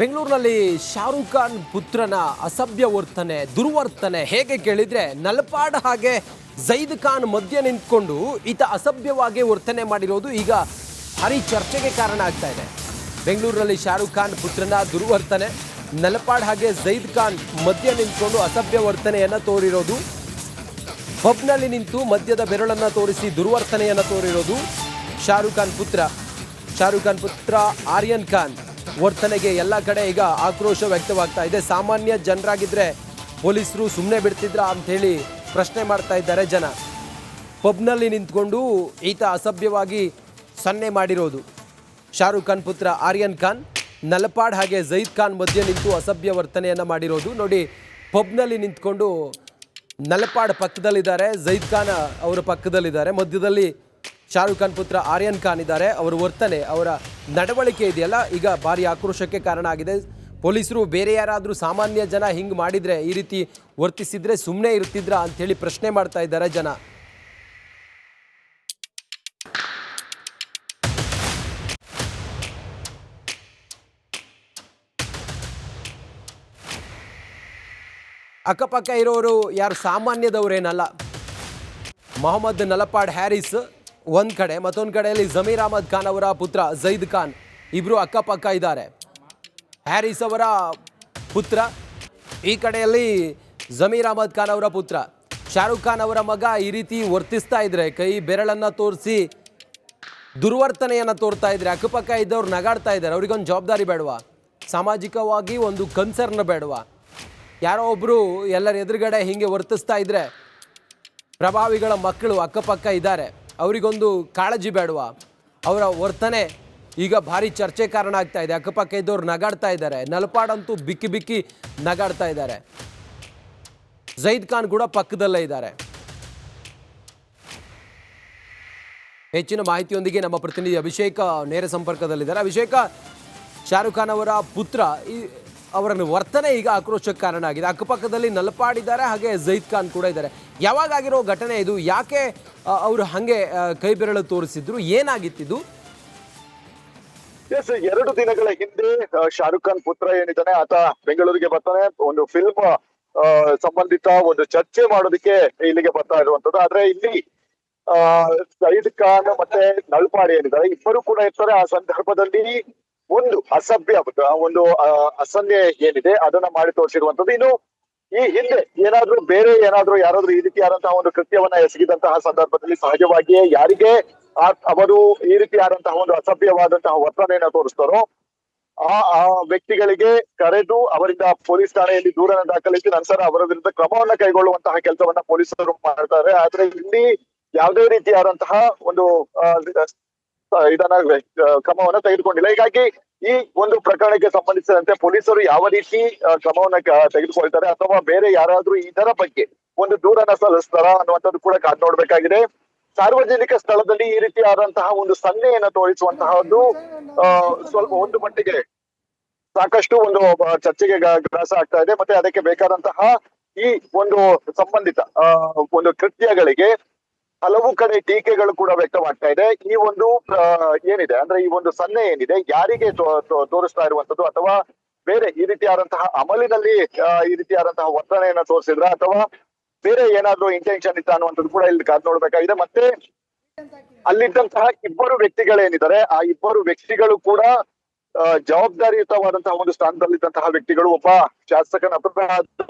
ಬೆಂಗಳೂರಿನಲ್ಲಿ ಶಾರುಖ್ ಖಾನ್ ಪುತ್ರನ ಅಸಭ್ಯ ವರ್ತನೆ ದುರ್ವರ್ತನೆ ಹೇಗೆ ಕೇಳಿದ್ರೆ ನಲಪಾಡ್ ಹಾಗೆ ಜೈದ್ ಖಾನ್ ಮಧ್ಯೆ ನಿಂತ್ಕೊಂಡು ಈತ ಅಸಭ್ಯವಾಗಿ ವರ್ತನೆ ಮಾಡಿರೋದು ಈಗ ಭಾರಿ ಚರ್ಚೆಗೆ ಕಾರಣ ಆಗ್ತಾ ಇದೆ. ಬೆಂಗಳೂರಿನಲ್ಲಿ ಶಾರುಖ್ ಖಾನ್ ಪುತ್ರನ ದುರ್ವರ್ತನೆ, ನಲಪಾಡ್ ಹಾಗೆ ಜೈದ್ ಖಾನ್ ಮಧ್ಯೆ ನಿಂತ್ಕೊಂಡು ಅಸಭ್ಯ ವರ್ತನೆಯನ್ನು ತೋರಿರೋದು, ಪಬ್ನಲ್ಲಿ ನಿಂತು ಮಧ್ಯದ ಬೆರಳನ್ನು ತೋರಿಸಿ ದುರ್ವರ್ತನೆಯನ್ನು ತೋರಿರೋದು ಶಾರುಖ್ ಖಾನ್ ಪುತ್ರ ಆರ್ಯನ್ ಖಾನ್ ವರ್ತನೆಗೆ ಎಲ್ಲ ಕಡೆ ಈಗ ಆಕ್ರೋಶ ವ್ಯಕ್ತವಾಗ್ತಾ ಇದೆ. ಸಾಮಾನ್ಯ ಜನರಾಗಿದ್ದರೆ ಪೊಲೀಸರು ಸುಮ್ಮನೆ ಬಿಡ್ತಿದ್ರ ಅಂತ ಹೇಳಿ ಪ್ರಶ್ನೆ ಮಾಡ್ತಾ ಇದ್ದಾರೆ ಜನ. ಪಬ್ನಲ್ಲಿ ನಿಂತ್ಕೊಂಡು ಈತ ಅಸಭ್ಯವಾಗಿ ಸನ್ನೆ ಮಾಡಿರೋದು. ಶಾರುಖ್ ಖಾನ್ ಪುತ್ರ ಆರ್ಯನ್ ಖಾನ್ ನಲಪಾಡ್ ಹಾಗೆ ಜೈದ್ ಖಾನ್ ಮಧ್ಯೆ ನಿಂತು ಅಸಭ್ಯ ವರ್ತನೆಯನ್ನು ಮಾಡಿರೋದು ನೋಡಿ. ಪಬ್ನಲ್ಲಿ ನಿಂತ್ಕೊಂಡು ನಲಪಾಡ್ ಪಕ್ಕದಲ್ಲಿದ್ದಾರೆ, ಜೈದ್ ಖಾನ್ ಅವರ ಪಕ್ಕದಲ್ಲಿದ್ದಾರೆ, ಮಧ್ಯದಲ್ಲಿ ಶಾರುಖ್ ಖಾನ್ ಪುತ್ರ ಆರ್ಯನ್ ಖಾನ್ ಇದ್ದಾರೆ. ಅವರ ವರ್ತನೆ, ಅವರ ನಡವಳಿಕೆ ಇದೆಯಲ್ಲ ಈಗ ಭಾರಿ ಆಕ್ರೋಶಕ್ಕೆ ಕಾರಣ ಆಗಿದೆ. ಪೊಲೀಸರು ಬೇರೆ ಯಾರಾದರೂ ಸಾಮಾನ್ಯ ಜನ ಹಿಂಗೆ ಮಾಡಿದರೆ, ಈ ರೀತಿ ವರ್ತಿಸಿದ್ರೆ ಸುಮ್ಮನೆ ಇರ್ತಿದ್ರಾ ಅಂಥೇಳಿ ಪ್ರಶ್ನೆ ಮಾಡ್ತಾ ಇದ್ದಾರೆ ಜನ. ಅಕ್ಕಪಕ್ಕ ಇರೋರು ಯಾರು ಸಾಮಾನ್ಯದವರೇನಲ್ಲ. ಮೊಹಮ್ಮದ್ ನಲಪಾಡ್ ಹ್ಯಾರಿಸ್ ಒಂದು ಕಡೆ, ಮತ್ತೊಂದು ಕಡೆಯಲ್ಲಿ ಜಮೀರ್ ಅಹಮದ್ ಖಾನ್ ಅವರ ಪುತ್ರ ಜೈದ್ ಖಾನ್ ಇಬ್ಬರು ಅಕ್ಕಪಕ್ಕ ಇದ್ದಾರೆ. ಹ್ಯಾರಿಸ್ ಅವರ ಪುತ್ರ, ಈ ಕಡೆಯಲ್ಲಿ ಜಮೀರ್ ಅಹಮದ್ ಖಾನ್ ಅವರ ಪುತ್ರ. ಶಾರುಖ್ ಖಾನ್ ಅವರ ಮಗ ಈ ರೀತಿ ವರ್ತಿಸ್ತಾ ಇದ್ರೆ, ಕೈ ಬೆರಳನ್ನು ತೋರಿಸಿ ದುರ್ವರ್ತನೆಯನ್ನು ತೋರ್ತಾ ಇದ್ರೆ, ಅಕ್ಕಪಕ್ಕ ಇದ್ದವ್ರು ನಗಾಡ್ತಾ ಇದ್ದಾರೆ. ಅವ್ರಿಗೊಂದು ಜವಾಬ್ದಾರಿ ಬೇಡವಾ? ಸಾಮಾಜಿಕವಾಗಿ ಒಂದು ಕನ್ಸರ್ನ್ ಬೇಡವಾ? ಯಾರೋ ಒಬ್ಬರು ಎಲ್ಲರ ಎದುರುಗಡೆ ಹೀಗೆ ವರ್ತಿಸ್ತಾ ಇದ್ರೆ, ಪ್ರಭಾವಿಗಳ ಮಕ್ಕಳು ಅಕ್ಕಪಕ್ಕ ಇದ್ದಾರೆ, ಅವರಿಗೊಂದು ಕಾಳಜಿ ಬೇಡವಾ? ಅವರ ವರ್ತನೆ ಈಗ ಭಾರಿ ಚರ್ಚೆ ಕಾರಣ ಆಗ್ತಾ ಇದೆ. ಅಕ್ಕಪಕ್ಕ ಇದ್ದವ್ರು ನಗಾಡ್ತಾ ಇದ್ದಾರೆ. ನಲಪಾಡ್ ಅಂತೂ ಬಿಕ್ಕಿ ಬಿಕ್ಕಿ ನಗಾಡ್ತಾ ಇದ್ದಾರೆ. ಜೈದ್ ಖಾನ್ ಕೂಡ ಪಕ್ಕದಲ್ಲೇ ಇದ್ದಾರೆ. ಹೆಚ್ಚಿನ ಮಾಹಿತಿಯೊಂದಿಗೆ ನಮ್ಮ ಪ್ರತಿನಿಧಿ ಅಭಿಷೇಕ್ ನೇರ ಸಂಪರ್ಕದಲ್ಲಿದ್ದಾರೆ. ಅಭಿಷೇಕ, ಶಾರುಖ್ ಖಾನ್ ಅವರ ಪುತ್ರ ಅವರ ವರ್ತನೆ ಈಗ ಆಕ್ರೋಶಕ್ಕೆ ಕಾರಣ ಆಗಿದೆ. ಅಕ್ಕಪಕ್ಕದಲ್ಲಿ ನಲಪಾಡ್ ಇದ್ದಾರೆ, ಹಾಗೆ ಜೈದ್ ಖಾನ್ ಕೂಡ ಇದ್ದಾರೆ. ಯಾವಾಗ ಆಗಿರೋ ಘಟನೆ ಇದು? ಯಾಕೆ ಅವರು ಹಾಗೆ ಕೈ ಬೆರಳು ತೋರಿಸಿದ್ರು? ಏನಾಗಿತ್ತಿದು? ಎಸ್, 2 ದಿನಗಳ ಹಿಂದೆ ಶಾರುಖ್ ಖಾನ್ ಪುತ್ರ ಏನಿದ್ದಾನೆ ಆತ ಬೆಂಗಳೂರಿಗೆ ಬರ್ತಾನೆ. ಒಂದು ಫಿಲ್ಮ್ ಸಂಬಂಧಿತ ಒಂದು ಚರ್ಚೆ ಮಾಡೋದಕ್ಕೆ ಇಲ್ಲಿಗೆ ಬರ್ತಾ ಇರುವಂತದ್ದು. ಆದ್ರೆ ಇಲ್ಲಿ ಜೈದ್ ಖಾನ್ ಮತ್ತೆ ನಲಪಾಡ್ ಏನಿದ್ದಾರೆ ಇಬ್ಬರು ಕೂಡ ಇರ್ತಾರೆ. ಆ ಸಂದರ್ಭದಲ್ಲಿ ಒಂದು ಅಸನ್ನೆ ಏನಿದೆ ಅದನ್ನ ಮಾಡಿ ತೋರಿಸಿರುವಂತದ್ದು. ಇನ್ನು ಈ ಹಿಂದೆ ಬೇರೆ ಏನಾದ್ರೂ ಯಾರಾದ್ರೂ ಈ ರೀತಿಯಾದಂತಹ ಒಂದು ಕೃತ್ಯವನ್ನ ಎಸಗಿದಂತಹ ಸಂದರ್ಭದಲ್ಲಿ ಸಹಜವಾಗಿಯೇ ಯಾರಿಗೆ ಅವರು ಈ ರೀತಿಯಾದಂತಹ ಒಂದು ಅಸಭ್ಯವಾದಂತಹ ವರ್ತನೆಯನ್ನ ತೋರಿಸ್ತಾರೋ ಆ ವ್ಯಕ್ತಿಗಳಿಗೆ ಕರೆದು ಅವರಿಂದ ಪೊಲೀಸ್ ಠಾಣೆಯಲ್ಲಿ ದೂರನ್ನ ದಾಖಲಿಸಿ ನಂತರ ಅವರ ವಿರುದ್ಧ ಕ್ರಮವನ್ನ ಕೈಗೊಳ್ಳುವಂತಹ ಕೆಲಸವನ್ನ ಪೊಲೀಸರು ಮಾಡ್ತಾರೆ. ಆದ್ರೆ ಇಲ್ಲಿ ಯಾವುದೇ ರೀತಿಯಾದಂತಹ ಒಂದು ಇದನ್ನ ಕ್ರಮವನ್ನ ತೆಗೆದುಕೊಂಡಿಲ್ಲ. ಹೀಗಾಗಿ ಈ ಒಂದು ಪ್ರಕರಣಕ್ಕೆ ಸಂಬಂಧಿಸಿದಂತೆ ಪೊಲೀಸರು ಯಾವ ರೀತಿ ಕ್ರಮವನ್ನ ತೆಗೆದುಕೊಳ್ತಾರೆ ಅಥವಾ ಬೇರೆ ಯಾರಾದ್ರೂ ಇದರ ಬಗ್ಗೆ ಒಂದು ದೂರನ್ನ ಸಲ್ಲಿಸ್ತಾರ ಅನ್ನುವಂಥದ್ದು ಕೂಡ ಕಾದ್ ನೋಡ್ಬೇಕಾಗಿದೆ. ಸಾರ್ವಜನಿಕ ಸ್ಥಳದಲ್ಲಿ ಈ ರೀತಿಯಾದಂತಹ ಒಂದು ಸನ್ನೆಯನ್ನ ತೋರಿಸುವಂತಹದ್ದು ಸ್ವಲ್ಪ ಒಂದು ಮಟ್ಟಿಗೆ ಸಾಕಷ್ಟು ಒಂದು ಚರ್ಚೆಗೆ ಗ್ರಾಸ ಆಗ್ತಾ ಇದೆ. ಮತ್ತೆ ಅದಕ್ಕೆ ಬೇಕಾದಂತಹ ಈ ಒಂದು ಸಂಬಂಧಿತ ಒಂದು ಕೃತ್ಯಗಳಿಗೆ ಹಲವು ಕಡೆ ಟೀಕೆಗಳು ಕೂಡ ವ್ಯಕ್ತವಾಗ್ತಾ ಇದೆ. ಈ ಒಂದು ಏನಿದೆ ಅಂದ್ರೆ ಈ ಒಂದು ಸನ್ನೆ ಏನಿದೆ ಯಾರಿಗೆ ತೋರಿಸ್ತಾ ಇರುವಂತದ್ದು, ಅಥವಾ ಬೇರೆ ಈ ರೀತಿಯಾದಂತಹ ಅಮಲಿನಲ್ಲಿ ಈ ರೀತಿಯಾದಂತಹ ವರ್ತನೆಯನ್ನ ತೋರಿಸಿದ್ರ ಅಥವಾ ಬೇರೆ ಏನಾದ್ರೂ ಇಂಟೆನ್ಷನ್ ಇತ್ತ ಅನ್ನುವಂಥದ್ದು ಕೂಡ ಇಲ್ಲಿ ಕಾದ್ ನೋಡ್ಬೇಕಾಗಿದೆ. ಮತ್ತೆ ಅಲ್ಲಿದ್ದಂತಹ ಇಬ್ಬರು ವ್ಯಕ್ತಿಗಳೇನಿದ್ದಾರೆ ಆ ಇಬ್ಬರು ವ್ಯಕ್ತಿಗಳು ಕೂಡ ಜವಾಬ್ದಾರಿಯುತವಾದಂತಹ ಒಂದು ಸ್ಥಾನದಲ್ಲಿದ್ದಂತಹ ವ್ಯಕ್ತಿಗಳು. ಒಬ್ಬ ಶಾಸಕನ ಪುತ್ರ,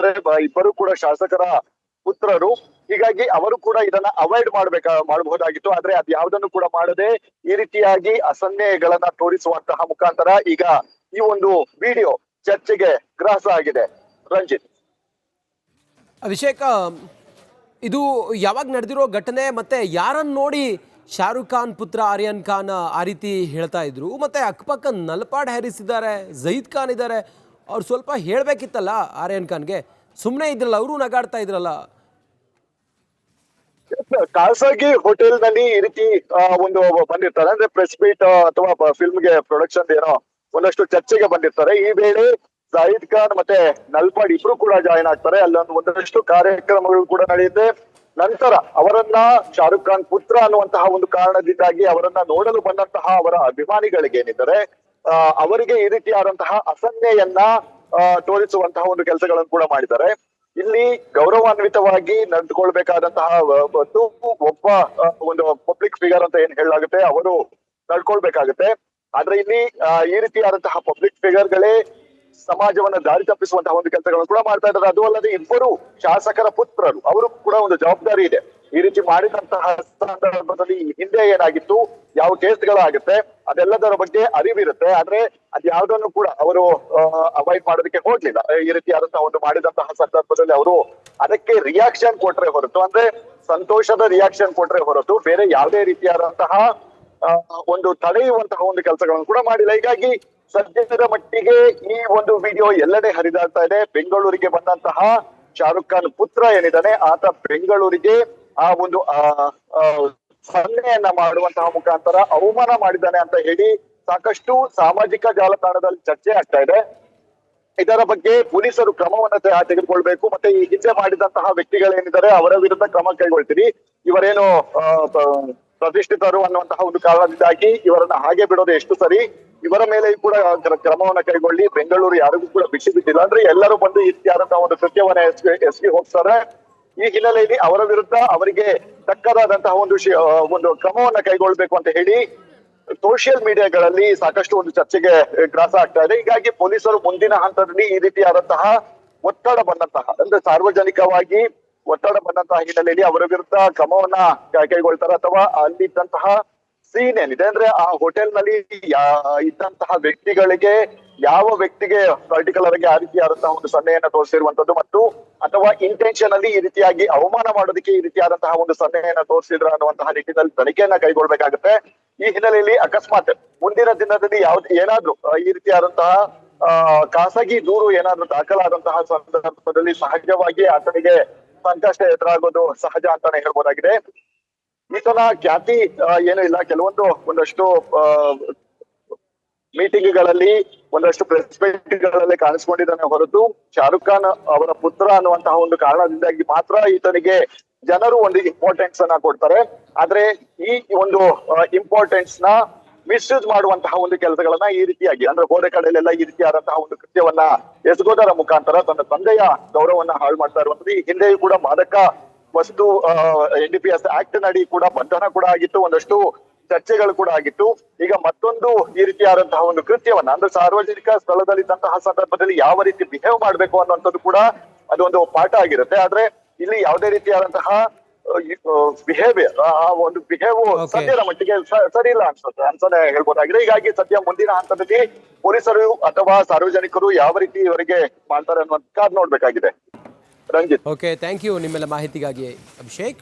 ಇಬ್ಬರು ಕೂಡ ಶಾಸಕರ ಪುತ್ರರು. ಹೀಗಾಗಿ ಅವರು ಕೂಡ ಇದನ್ನ ಅವಾಯ್ಡ್ ಮಾಡಬಹುದಾಗಿತ್ತು. ಆದ್ರೆ ಅದ್ ಯಾವುದನ್ನು ಕೂಡ ಮಾಡದೆ ಈ ರೀತಿಯಾಗಿ ಅಸನ್ನೆಗಳನ್ನ ತೋರಿಸುವಂತಹ ಮುಖಾಂತರ ಈಗ ಈ ಒಂದು ವಿಡಿಯೋ ಚರ್ಚೆಗೆ ಗ್ರಾಸ ಆಗಿದೆ. ರಂಜಿತ್, ಅಭಿಷೇಕ, ಇದು ಯಾವಾಗ ನಡೆದಿರೋ ಘಟನೆ? ಮತ್ತೆ ಯಾರನ್ನು ನೋಡಿ ಶಾರುಖ್ ಖಾನ್ ಪುತ್ರ ಆರ್ಯನ್ ಖಾನ್ ಆ ರೀತಿ ಹೇಳ್ತಾ ಇದ್ರು? ಮತ್ತೆ ಅಕ್ಕಪಕ್ಕ ನಲಪಾಡ್ ಹ್ಯಾರಿಸ್ ಇದ್ದಾರೆ, ಜೈದ್ ಖಾನ್ ಇದ್ದಾರೆ. ಅವ್ರು ಸ್ವಲ್ಪ ಹೇಳ್ಬೇಕಿತ್ತಲ್ಲ ಆರ್ಯನ್ ಖಾನ್ಗೆ, ಸುಮ್ಮನೆ ಇದ್ರಲ್ಲ, ಅವರು ನಗಾಡ್ತಾ ಇದ್ರಲ್ಲ. ಖಾಸಗಿ ಹೋಟೆಲ್ ನಲ್ಲಿ ಈ ರೀತಿ ಒಂದು ಬಂದಿರ್ತಾರೆ, ಅಂದ್ರೆ ಪ್ರೆಸ್ ಮೀಟ್ ಅಥವಾ ಫಿಲ್ಮ್ಗೆ ಪ್ರೊಡಕ್ಷನ್ ಏನೋ ಒಂದಷ್ಟು ಚರ್ಚೆಗೆ ಬಂದಿರ್ತಾರೆ. ಈ ವೇಳೆ ಜೈದ್ ಖಾನ್ ಮತ್ತೆ ನಲಪಾಡ್ ಇಬ್ರು ಕೂಡ ಜಾಯಿನ್ ಆಗ್ತಾರೆ. ಅಲ್ಲೊಂದು ಒಂದಷ್ಟು ಕಾರ್ಯಕ್ರಮಗಳು ಕೂಡ ನಡೆಯುತ್ತೆ. ನಂತರ ಅವರನ್ನ ಶಾರುಖ್ ಖಾನ್ ಪುತ್ರ ಅನ್ನುವಂತಹ ಒಂದು ಕಾರಣದಿಂದಾಗಿ ಅವರನ್ನ ನೋಡಲು ಬಂದಂತಹ ಅವರ ಅಭಿಮಾನಿಗಳಿಗೆ ಏನಿದ್ದಾರೆ ಅವರಿಗೆ ಈ ರೀತಿಯಾದಂತಹ ಅಸಹ್ಯೆಯನ್ನ ತೋರಿಸುವಂತಹ ಒಂದು ಕೆಲಸಗಳನ್ನು ಕೂಡ ಮಾಡಿದ್ದಾರೆ. ಇಲ್ಲಿ ಗೌರವಾನ್ವಿತವಾಗಿ ನಡೆದುಕೊಳ್ಬೇಕಾದಂತಹ ಒಬ್ಬ ಒಂದು ಪಬ್ಲಿಕ್ ಫಿಗರ್ ಅಂತ ಏನ್ ಹೇಳಲಾಗುತ್ತೆ ಅವರು ನಡ್ಕೊಳ್ಬೇಕಾಗುತ್ತೆ. ಆದ್ರೆ ಇಲ್ಲಿ ಈ ರೀತಿಯಾದಂತಹ ಪಬ್ಲಿಕ್ ಫಿಗರ್ಗಳೇ ಸಮಾಜವನ್ನ ದಾರಿ ತಪ್ಪಿಸುವಂತಹ ಒಂದು ಕೆಲಸಗಳನ್ನು ಕೂಡ ಮಾಡ್ತಾ ಇದ್ದಾರೆ. ಅದು ಅಲ್ಲದೆ ಇಬ್ಬರು ಶಾಸಕರ ಪುತ್ರರು ಅವರು ಕೂಡ ಒಂದು ಜವಾಬ್ದಾರಿ ಇದೆ. ಈ ರೀತಿ ಮಾಡಿದಂತಹ ಸಂದರ್ಭದಲ್ಲಿ ಹಿಂದೆ ಏನಾಗಿತ್ತು, ಯಾವ ಕೇಸ್ಗಳಾಗುತ್ತೆ ಅದೆಲ್ಲದರ ಬಗ್ಗೆ ಅರಿವಿರುತ್ತೆ. ಆದ್ರೆ ಅದ್ಯಾವುದನ್ನು ಕೂಡ ಅವರು ಅವಾಯ್ಡ್ ಮಾಡೋದಕ್ಕೆ ಹೋಗ್ಲಿಲ್ಲ. ಈ ರೀತಿಯಾದಂತಹ ಒಂದು ಮಾಡಿದಂತಹ ಸಂದರ್ಭದಲ್ಲಿ ಅವರು ಅದಕ್ಕೆ ರಿಯಾಕ್ಷನ್ ಕೊಟ್ರೆ ಹೊರತು, ಅಂದ್ರೆ ಸಂತೋಷದ ರಿಯಾಕ್ಷನ್ ಕೊಟ್ರೆ ಹೊರತು ಬೇರೆ ಯಾವುದೇ ರೀತಿಯಾದಂತಹ ಒಂದು ತಡೆಯುವಂತಹ ಒಂದು ಕೆಲಸಗಳನ್ನು ಕೂಡ ಮಾಡಿಲ್ಲ. ಹೀಗಾಗಿ ಸದ್ಯದ ಮಟ್ಟಿಗೆ ಈ ಒಂದು ವಿಡಿಯೋ ಎಲ್ಲೆಡೆ ಹರಿದಾಡ್ತಾ ಇದೆ. ಬೆಂಗಳೂರಿಗೆ ಬಂದಂತಹ ಶಾರುಖ್ ಖಾನ್ ಪುತ್ರ ಏನಿದ್ದಾನೆ ಆತ ಬೆಂಗಳೂರಿಗೆ ಆ ಒಂದು ಸನ್ನೆಯನ್ನ ಮಾಡುವಂತಹ ಮುಖಾಂತರ ಅವಮಾನ ಮಾಡಿದ್ದಾನೆ ಅಂತ ಹೇಳಿ ಸಾಕಷ್ಟು ಸಾಮಾಜಿಕ ಜಾಲತಾಣದಲ್ಲಿ ಚರ್ಚೆ ಆಗ್ತಾ ಇದೆ. ಇದರ ಬಗ್ಗೆ ಪೊಲೀಸರು ಕ್ರಮವನ್ನ ತೆಗೆದುಕೊಳ್ಬೇಕು. ಮತ್ತೆ ಈ ಹಿಂದೆ ಮಾಡಿದಂತಹ ವ್ಯಕ್ತಿಗಳೇನಿದ್ದಾರೆ ಅವರ ವಿರುದ್ಧ ಕ್ರಮ ಕೈಗೊಳ್ತೀರಿ. ಇವರೇನು ಪ್ರತಿಷ್ಠಿತರು ಅನ್ನುವಂತಹ ಒಂದು ಕಾರಣದಿಂದಾಗಿ ಇವರನ್ನ ಹಾಗೆ ಬಿಡೋದು ಎಷ್ಟು ಸರಿ, ಇವರ ಮೇಲೆ ಕೂಡ ಕ್ರಮವನ್ನ ಕೈಗೊಳ್ಳಿ. ಬೆಂಗಳೂರು ಯಾರಿಗೂ ಕೂಡ ಬಿಟ್ಟಿಲ್ಲ. ಅಂದ್ರೆ ಎಲ್ಲರೂ ಬಂದು ಈ ರೀತಿಯಾದಂತಹ ಒಂದು ಕೃತ್ಯವನ್ನ ಎಸ್ಗಿ ಹೋಗ್ತಾರೆ. ಈ ಹಿನ್ನೆಲೆಯಲ್ಲಿ ಅವರ ವಿರುದ್ಧ ಅವರಿಗೆ ತಕ್ಕದಾದಂತಹ ಒಂದು ಕ್ರಮವನ್ನ ಕೈಗೊಳ್ಬೇಕು ಅಂತ ಹೇಳಿ ಸೋಷಿಯಲ್ ಮೀಡಿಯಾಗಳಲ್ಲಿ ಸಾಕಷ್ಟು ಒಂದು ಚರ್ಚೆಗೆ ಗ್ರಾಸ ಆಗ್ತಾ ಇದೆ. ಹೀಗಾಗಿ ಪೊಲೀಸರು ಮುಂದಿನ ಹಂತದಲ್ಲಿ ಈ ರೀತಿಯಾದಂತಹ ಒತ್ತಡ ಬಂದಂತಹ, ಅಂದ್ರೆ ಸಾರ್ವಜನಿಕವಾಗಿ ಒತ್ತಡ ಬಂದಂತಹ ಹಿನ್ನೆಲೆಯಲ್ಲಿ ಅವರ ವಿರುದ್ಧ ಕ್ರಮವನ್ನ ಕೈಗೊಳ್ತಾರೆ. ಅಥವಾ ಅಲ್ಲಿದ್ದಂತಹ ಸೀನ್ ಏನಿದೆ, ಅಂದ್ರೆ ಆ ಹೋಟೆಲ್ ನಲ್ಲಿ ಇದ್ದಂತಹ ವ್ಯಕ್ತಿಗಳಿಗೆ ಯಾವ ವ್ಯಕ್ತಿಗೆ ಪರ್ಟಿಕ್ಯುಲರ್ ಆಗಿ ಆ ರೀತಿಯಾದಂತಹ ಒಂದು ಸನ್ನೆಯನ್ನ ತೋರಿಸಿರುವಂತದ್ದು ಮತ್ತು ಅಥವಾ ಇಂಟೆನ್ಷನ್ ಅಲ್ಲಿ ಈ ರೀತಿಯಾಗಿ ಅವಮಾನ ಮಾಡೋದಕ್ಕೆ ಈ ರೀತಿಯಾದಂತಹ ಒಂದು ಸನ್ನೆಯನ್ನ ತೋರಿಸಿದ್ರ ಅನ್ನುವಂತಹ ನಿಟ್ಟಿನಲ್ಲಿ ತನಿಖೆಯನ್ನ ಕೈಗೊಳ್ಬೇಕಾಗುತ್ತೆ. ಈ ಹಿನ್ನೆಲೆಯಲ್ಲಿ ಅಕಸ್ಮಾತ್ ಮುಂದಿನ ದಿನದಲ್ಲಿ ಏನಾದ್ರೂ ಈ ರೀತಿಯಾದಂತಹ ಖಾಸಗಿ ದೂರು ಏನಾದ್ರೂ ದಾಖಲಾದಂತಹ ಸಂದರ್ಭದಲ್ಲಿ ಸಹಜವಾಗಿ ಆತನಿಗೆ ಸಂಕಷ್ಟ ಎದುರಾಗೋದು ಸಹಜ ಅಂತಾನೆ ಹೇಳ್ಬೋದಾಗಿದೆ. ಈತನ ಖ್ಯಾತಿ ಏನೂ ಇಲ್ಲ. ಒಂದಷ್ಟು ಮೀಟಿಂಗ್ಗಳಲ್ಲಿ ಒಂದಷ್ಟು ಪ್ರೆಸ್ ಮೀಟ್ಗಳಲ್ಲಿ ಕಾಣಿಸ್ಕೊಂಡಿದ್ದಾನೆ ಹೊರತು ಶಾರುಖ್ ಖಾನ್ ಅವರ ಪುತ್ರ ಅನ್ನುವಂತಹ ಒಂದು ಕಾರಣದಿಂದಾಗಿ ಮಾತ್ರ ಈತನಿಗೆ ಜನರು ಒಂದು ಇಂಪಾರ್ಟೆನ್ಸ್ ಅನ್ನ ಕೊಡ್ತಾರೆ. ಆದ್ರೆ ಈ ಒಂದು ಇಂಪಾರ್ಟೆನ್ಸ್ ನ ಮಿಸ್ಯೂಸ್ ಮಾಡುವಂತಹ ಒಂದು ಕೆಲಸಗಳನ್ನ ಈ ರೀತಿಯಾಗಿ, ಅಂದ್ರೆ ಹೋದ ಕಡೆಯಲ್ಲೆಲ್ಲ ಈ ರೀತಿಯಾದಂತಹ ಒಂದು ಕೃತ್ಯವನ್ನ ಎಸಗೋದರ ಮುಖಾಂತರ ತನ್ನ ತಂದೆಯ ಗೌರವವನ್ನ ಹಾಳು ಮಾಡ್ತಾ ಇರುವಂತದ್ದು. ಈ ಹಿಂದೆಯೂ ಕೂಡ ಮಾದಕ ವಸ್ತು NDPS ಆಕ್ಟ್ ನಡಿ ಕೂಡ ಬಂಧನ ಕೂಡ ಆಗಿತ್ತು, ಒಂದಷ್ಟು ಚರ್ಚೆಗಳು ಕೂಡ ಆಗಿತ್ತು. ಈಗ ಮತ್ತೊಂದು ಈ ರೀತಿಯಾದಂತಹ ಒಂದು ಕೃತ್ಯವನ್ನ, ಅಂದ್ರೆ ಸಾರ್ವಜನಿಕ ಸ್ಥಳದಲ್ಲಿದ್ದಂತಹ ಸಂದರ್ಭದಲ್ಲಿ ಯಾವ ರೀತಿ ಬಿಹೇವ್ ಮಾಡ್ಬೇಕು ಅನ್ನುವಂಥದ್ದು ಕೂಡ ಅದೊಂದು ಪಾಠ ಆಗಿರುತ್ತೆ. ಆದ್ರೆ ಇಲ್ಲಿ ಯಾವುದೇ ರೀತಿಯಾದಂತಹ ಬಿಹೇವಿಯರ್, ಆ ಒಂದು ಬಿಹೇವ್ ಸದ್ಯದ ಮಟ್ಟಿಗೆ ಸರಿ ಇಲ್ಲ ಅನ್ಸನೆ ಹೇಳ್ಬೋದಾಗಿದೆ. ಹೀಗಾಗಿ ಸದ್ಯ ಮುಂದಿನ ಹಂತದಲ್ಲಿ ಪೊಲೀಸರು ಅಥವಾ ಸಾರ್ವಜನಿಕರು ಯಾವ ರೀತಿ ಇವರಿಗೆ ಮಾಡ್ತಾರೆ ಅನ್ನುವಂತ ಕಾದ್ ನೋಡ್ಬೇಕಾಗಿದೆ. ರಂಜಿತ್. ಓಕೆ, ಥ್ಯಾಂಕ್ ಯು ನಿಮ್ಮೆಲ್ಲ ಮಾಹಿತಿಗಾಗಿ ಅಭಿಷೇಕ್.